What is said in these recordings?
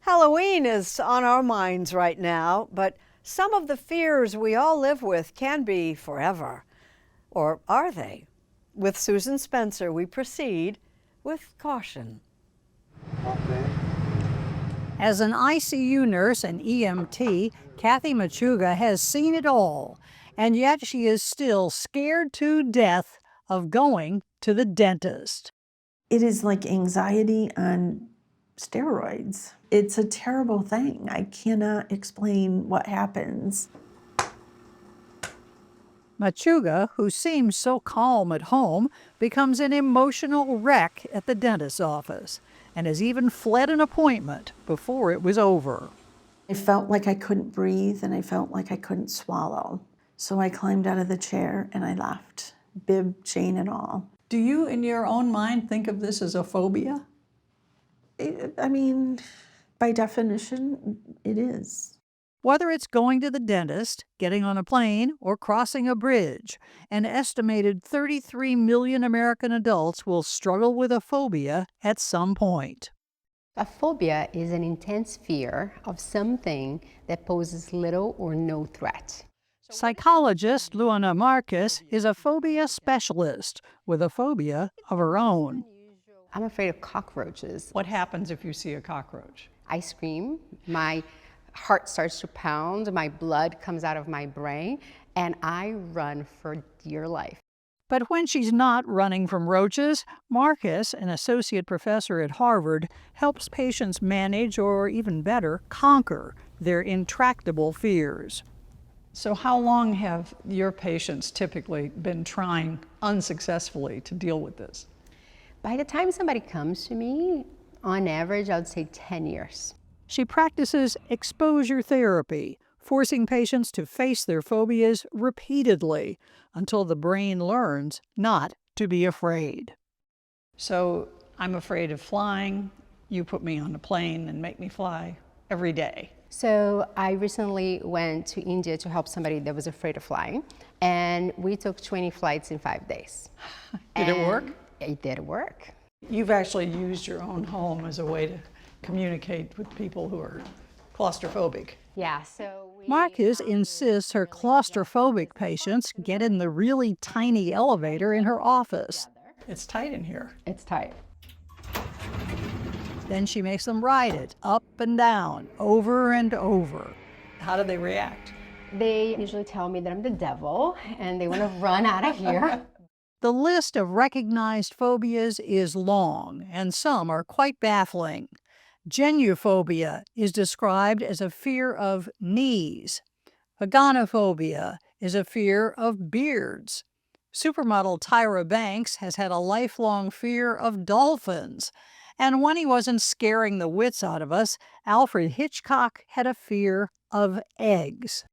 Halloween is on our minds right now, but some of the fears we all live with can be forever. Or are they? With Susan Spencer, we proceed with caution. As an ICU nurse and EMT, Kathy Machuga has seen it all, and yet she is still scared to death of going to the dentist. It is like anxiety on steroids. It's a terrible thing. I cannot explain what happens. Machuga, who seems so calm at home, becomes an emotional wreck at the dentist's office and has even fled an appointment before it was over. I felt like I couldn't breathe and I felt like I couldn't swallow. So I climbed out of the chair and I left, bib, chain, and all. Do you, in your own mind, think of this as a phobia? I mean, by definition, it is. Whether it's going to the dentist, getting on a plane, or crossing a bridge, an estimated 33 million American adults will struggle with a phobia at some point. A phobia is an intense fear of something that poses little or no threat. Psychologist Luana Marcus is a phobia specialist with a phobia of her own. I'm afraid of cockroaches. What happens if you see a cockroach? I scream, my heart starts to pound, my blood comes out of my brain, and I run for dear life. But when she's not running from roaches, Marcus, an associate professor at Harvard, helps patients manage, or even better, conquer their intractable fears. So how long have your patients typically been trying unsuccessfully to deal with this? By the time somebody comes to me, on average, I would say 10 years. She practices exposure therapy, forcing patients to face their phobias repeatedly until the brain learns not to be afraid. So I'm afraid of flying. You put me on a plane and make me fly every day. So I recently went to India to help somebody that was afraid of flying, and we took 20 flights in 5 days. Did it work? It did work. You've actually used your own home as a way to communicate with people who are claustrophobic. Yeah, so Marcus insists her claustrophobic patients get in the really tiny elevator in her office. It's tight in here. It's tight. Then she makes them ride it up and down, over and over. How do they react? They usually tell me that I'm the devil and they want to run out of here. The list of recognized phobias is long, and some are quite baffling. Geniophobia is described as a fear of knees. Aganophobia is a fear of beards. Supermodel Tyra Banks has had a lifelong fear of dolphins. And when he wasn't scaring the wits out of us, Alfred Hitchcock had a fear of eggs.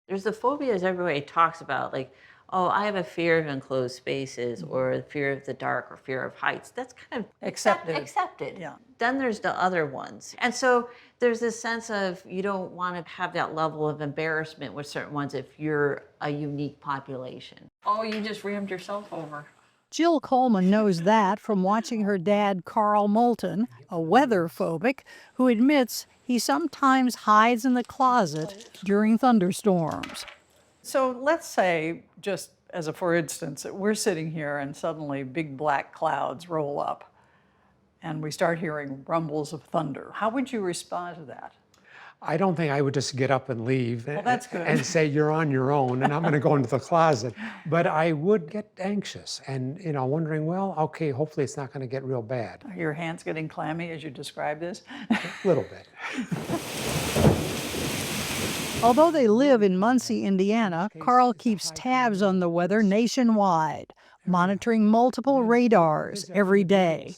There's the phobias everybody talks about, like, oh, I have a fear of enclosed spaces, or a fear of the dark, or fear of heights. That's kind of accepted. Yeah. Then there's the other ones. And so there's this sense of you don't want to have that level of embarrassment with certain ones if you're a unique population. Oh, you just rammed yourself over. Jill Coleman knows that from watching her dad, Carl Moulton, a weather phobic, who admits he sometimes hides in the closet during thunderstorms. So let's say, just as a for instance, that we're sitting here and suddenly big black clouds roll up and we start hearing rumbles of thunder. How would you respond to that? I don't think I would just get up and leave that's good. and say, you're on your own and I'm going to go into the closet. But I would get anxious and, wondering, well, okay, hopefully it's not going to get real bad. Are your hands getting clammy as you describe this? A little bit. Although they live in Muncie, Indiana, Carl keeps tabs on the weather nationwide, monitoring multiple radars every day.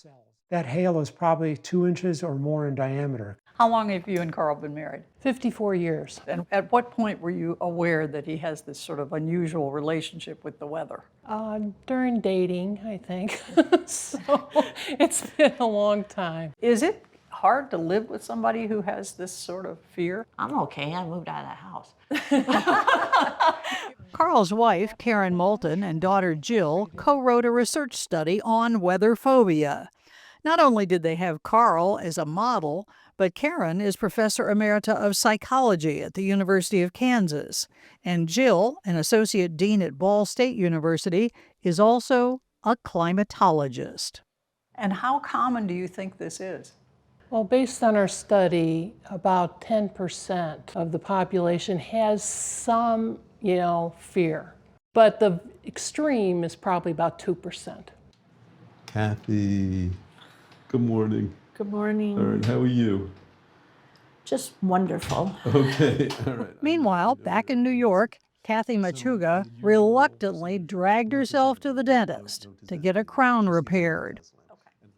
That hail is probably 2 inches or more in diameter. How long have you and Carl been married? 54 years. And at what point were you aware that he has this sort of unusual relationship with the weather? During dating, I think. So it's been a long time. Is it hard to live with somebody who has this sort of fear? I'm okay. I moved out of that house. Carl's wife, Karen Moulton, and daughter Jill co-wrote a research study on weather phobia. Not only did they have Carl as a model, But Karen is professor emerita of psychology at the University of Kansas. And Jill, an associate dean at Ball State University, is also a climatologist. And how common do you think this is? Well, based on our study, about 10% of the population has some, fear. But the extreme is probably about 2%. Kathy, good morning. Good morning. All right, how are you? Just wonderful. Okay, all right. Meanwhile, back in New York, Kathy Machuga reluctantly dragged herself to the dentist to get a crown repaired.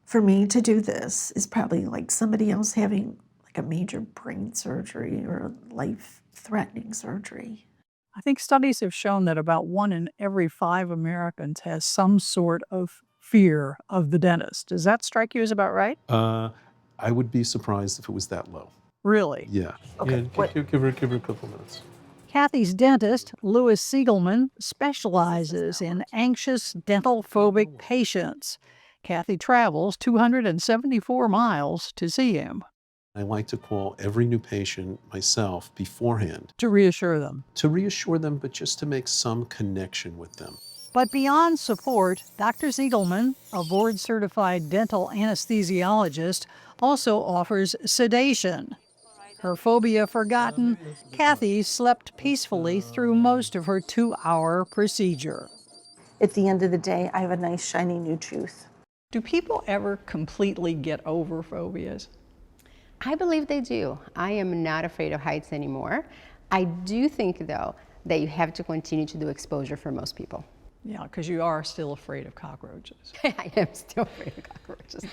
For me to do this is probably like somebody else having like a major brain surgery or a life-threatening surgery. I think studies have shown that about 1 in every 5 Americans has some sort of fear of the dentist. Does that strike you as about right? I would be surprised if it was that low. Really? Yeah. Okay, Yeah, give her a couple minutes. Kathy's dentist, Louis Siegelman, specializes in anxious dental phobic patients. Kathy travels 274 miles to see him. I like to call every new patient myself beforehand To reassure them. to reassure them, but just to make some connection with them. But beyond support, Dr. Siegelman, a board-certified dental anesthesiologist, also offers sedation. Her phobia forgotten, Kathy slept peacefully through most of her 2-hour procedure. At the end of the day, I have a nice, shiny new tooth. Do people ever completely get over phobias? I believe they do. I am not afraid of heights anymore. I do think, though, that you have to continue to do exposure for most people. Yeah, because you are still afraid of cockroaches. I am still afraid of cockroaches.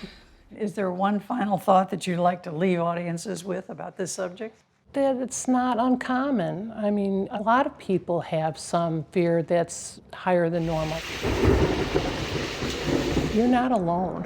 Is there one final thought that you'd like to leave audiences with about this subject? That it's not uncommon. I mean, a lot of people have some fear that's higher than normal. You're not alone.